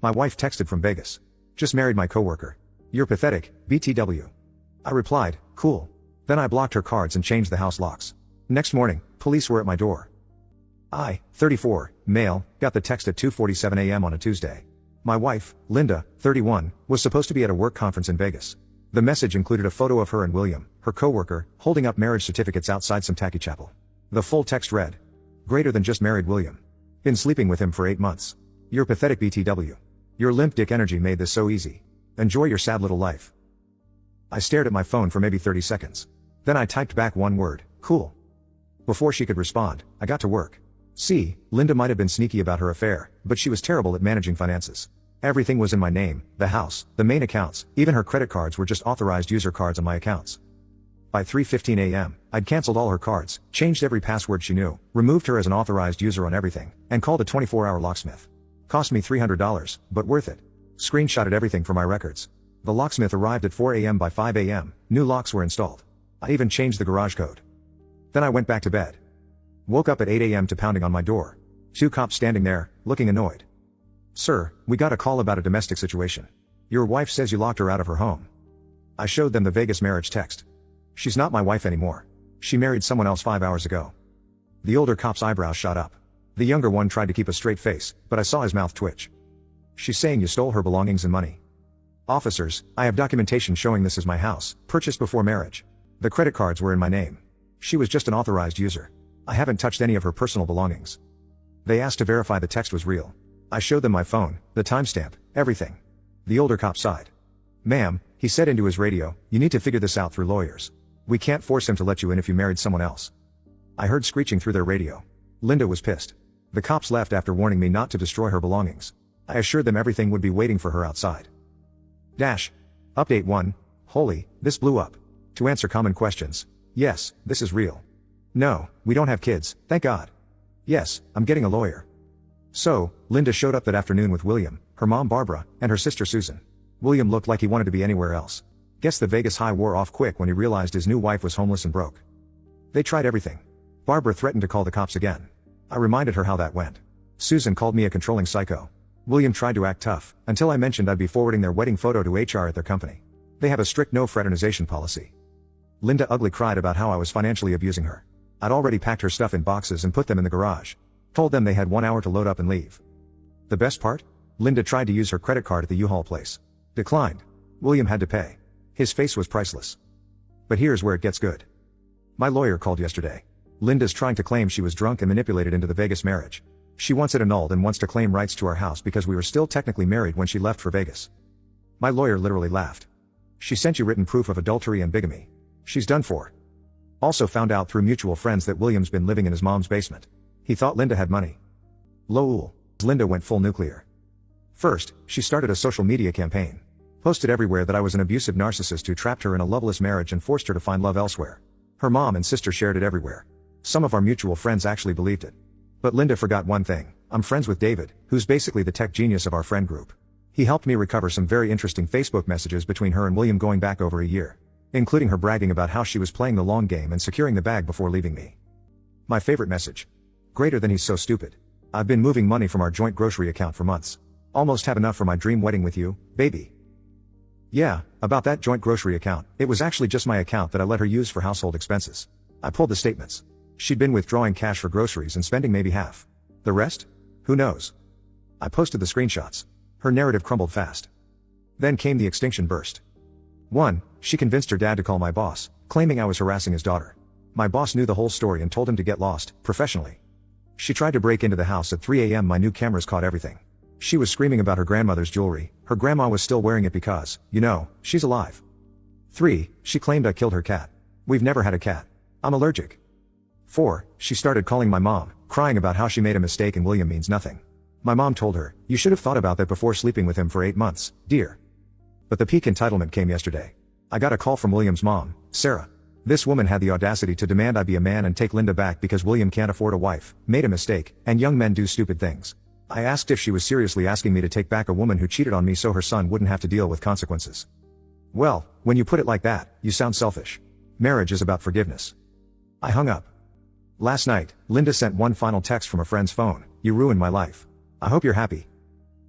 My wife texted from Vegas. Just married my coworker. You're pathetic, BTW. I replied, cool. Then I blocked her cards and changed the house locks. Next morning, police were at my door. I, 34, male, got the text at 2:47 a.m. on a Tuesday. My wife, Linda, 31, was supposed to be at a work conference in Vegas. The message included a photo of her and William, her coworker, holding up marriage certificates outside some tacky chapel. The full text read, greater than just married William. Been sleeping with him for 8 months. You're pathetic, BTW. Your limp dick energy made this so easy. Enjoy your sad little life. I stared at my phone for maybe 30 seconds. Then I typed back one word, cool. Before she could respond, I got to work. See, Linda might have been sneaky about her affair, but she was terrible at managing finances. Everything was in my name, the house, the main accounts, even her credit cards were just authorized user cards on my accounts. By 3:15 a.m., I'd canceled all her cards, changed every password she knew, removed her as an authorized user on everything, and called a 24-hour locksmith. Cost me $300, but worth it. Screenshotted everything for my records. The locksmith arrived at 4 a.m. By 5 a.m., new locks were installed. I even changed the garage code. Then I went back to bed. Woke up at 8 a.m. to pounding on my door. 2 cops standing there, looking annoyed. Sir, we got a call about a domestic situation. Your wife says you locked her out of her home. I showed them the Vegas marriage text. She's not my wife anymore. She married someone else 5 hours ago. The older cop's eyebrows shot up. The younger one tried to keep a straight face, but I saw his mouth twitch. She's saying you stole her belongings and money. Officers, I have documentation showing this is my house, purchased before marriage. The credit cards were in my name. She was just an authorized user. I haven't touched any of her personal belongings. They asked to verify the text was real. I showed them my phone, the timestamp, everything. The older cop sighed. Ma'am, he said into his radio, you need to figure this out through lawyers. We can't force him to let you in if you married someone else. I heard screeching through their radio. Linda was pissed. The cops left after warning me not to destroy her belongings. I assured them everything would be waiting for her outside. Update 1. Holy, this blew up. To answer common questions. Yes, this is real. No, we don't have kids, thank God. Yes, I'm getting a lawyer. So, Linda showed up that afternoon with William, her mom Barbara, and her sister Susan. William looked like he wanted to be anywhere else. Guess the Vegas high wore off quick when he realized his new wife was homeless and broke. They tried everything. Barbara threatened to call the cops again. I reminded her how that went. Susan called me a controlling psycho. William tried to act tough, until I mentioned I'd be forwarding their wedding photo to HR at their company. They have a strict no fraternization policy. Linda ugly cried about how I was financially abusing her. I'd already packed her stuff in boxes and put them in the garage. Told them they had 1 hour to load up and leave. The best part? Linda tried to use her credit card at the U-Haul place. Declined. William had to pay. His face was priceless. But here's where it gets good. My lawyer called yesterday. Linda's trying to claim she was drunk and manipulated into the Vegas marriage. She wants it annulled and wants to claim rights to our house because we were still technically married when she left for Vegas. My lawyer literally laughed. She sent you written proof of adultery and bigamy. She's done for. Also found out through mutual friends that William's been living in his mom's basement. He thought Linda had money. Lol. Linda went full nuclear. First, she started a social media campaign. Posted everywhere that I was an abusive narcissist who trapped her in a loveless marriage and forced her to find love elsewhere. Her mom and sister shared it everywhere. Some of our mutual friends actually believed it. But Linda forgot one thing. I'm friends with David, who's basically the tech genius of our friend group. He helped me recover some very interesting Facebook messages between her and William going back over a year. Including her bragging about how she was playing the long game and securing the bag before leaving me. My favorite message. Greater than he's so stupid. I've been moving money from our joint grocery account for months. Almost have enough for my dream wedding with you, baby. Yeah, about that joint grocery account, it was actually just my account that I let her use for household expenses. I pulled the statements. She'd been withdrawing cash for groceries and spending maybe half. The rest? Who knows? I posted the screenshots. Her narrative crumbled fast. Then came the extinction burst. 1. She convinced her dad to call my boss, claiming I was harassing his daughter. My boss knew the whole story and told him to get lost, professionally. She tried to break into the house at 3 a.m. My new cameras caught everything. She was screaming about her grandmother's jewelry. Her grandma was still wearing it because, you know, she's alive. 3. She claimed I killed her cat. We've never had a cat. I'm allergic. 4. She started calling my mom, crying about how she made a mistake and William means nothing. My mom told her, you should have thought about that before sleeping with him for 8 months, dear. But the peak entitlement came yesterday. I got a call from William's mom, Sarah. This woman had the audacity to demand I be a man and take Linda back because William can't afford a wife, made a mistake, and young men do stupid things. I asked if she was seriously asking me to take back a woman who cheated on me so her son wouldn't have to deal with consequences. Well, when you put it like that, you sound selfish. Marriage is about forgiveness. I hung up. Last night, Linda sent one final text from a friend's phone. You ruined my life. I hope you're happy.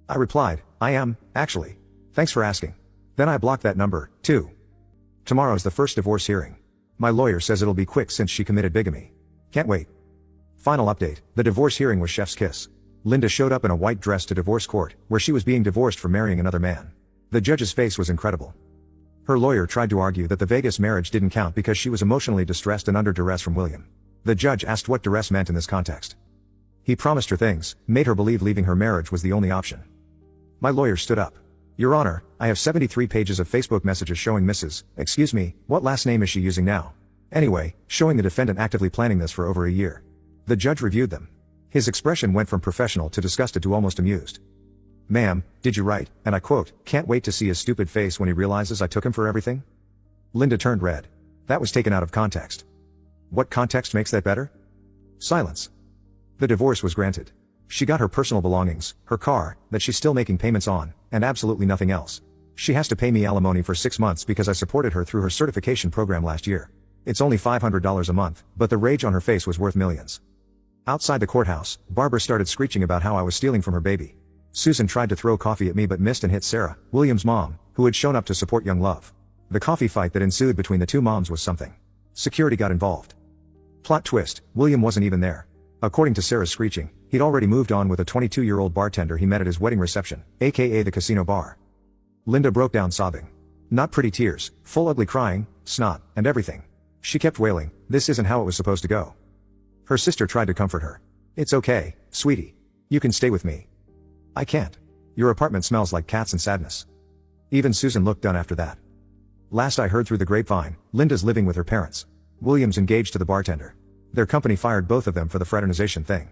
I replied, I am, actually. Thanks for asking. Then I blocked that number, too. Tomorrow's the first divorce hearing. My lawyer says it'll be quick since she committed bigamy. Can't wait. Final update, the divorce hearing was chef's kiss. Linda showed up in a white dress to divorce court, where she was being divorced for marrying another man. The judge's face was incredible. Her lawyer tried to argue that the Vegas marriage didn't count because she was emotionally distressed and under duress from William. The judge asked what duress meant in this context. He promised her things, made her believe leaving her marriage was the only option. My lawyer stood up. Your Honor, I have 73 pages of Facebook messages showing Mrs. Excuse me, what last name is she using now? Anyway, showing the defendant actively planning this for over a year. The judge reviewed them. His expression went from professional to disgusted to almost amused. Ma'am, did you write, and I quote, can't wait to see his stupid face when he realizes I took him for everything? Linda turned red. That was taken out of context. What context makes that better? Silence. The divorce was granted. She got her personal belongings, her car, that she's still making payments on, and absolutely nothing else. She has to pay me alimony for 6 months because I supported her through her certification program last year. It's only $500 a month, but the rage on her face was worth millions. Outside the courthouse, Barbara started screeching about how I was stealing from her baby. Susan tried to throw coffee at me but missed and hit Sarah, William's mom, who had shown up to support young love. The coffee fight that ensued between the two moms was something. Security got involved. Plot twist, William wasn't even there. According to Sarah's screeching, he'd already moved on with a 22-year-old bartender he met at his wedding reception, aka the casino bar. Linda broke down sobbing. Not pretty tears, full ugly crying, snot, and everything. She kept wailing, this isn't how it was supposed to go. Her sister tried to comfort her. It's okay, sweetie. You can stay with me. I can't. Your apartment smells like cats and sadness. Even Susan looked done after that. Last I heard through the grapevine, Linda's living with her parents. William's engaged to the bartender. Their company fired both of them for the fraternization thing.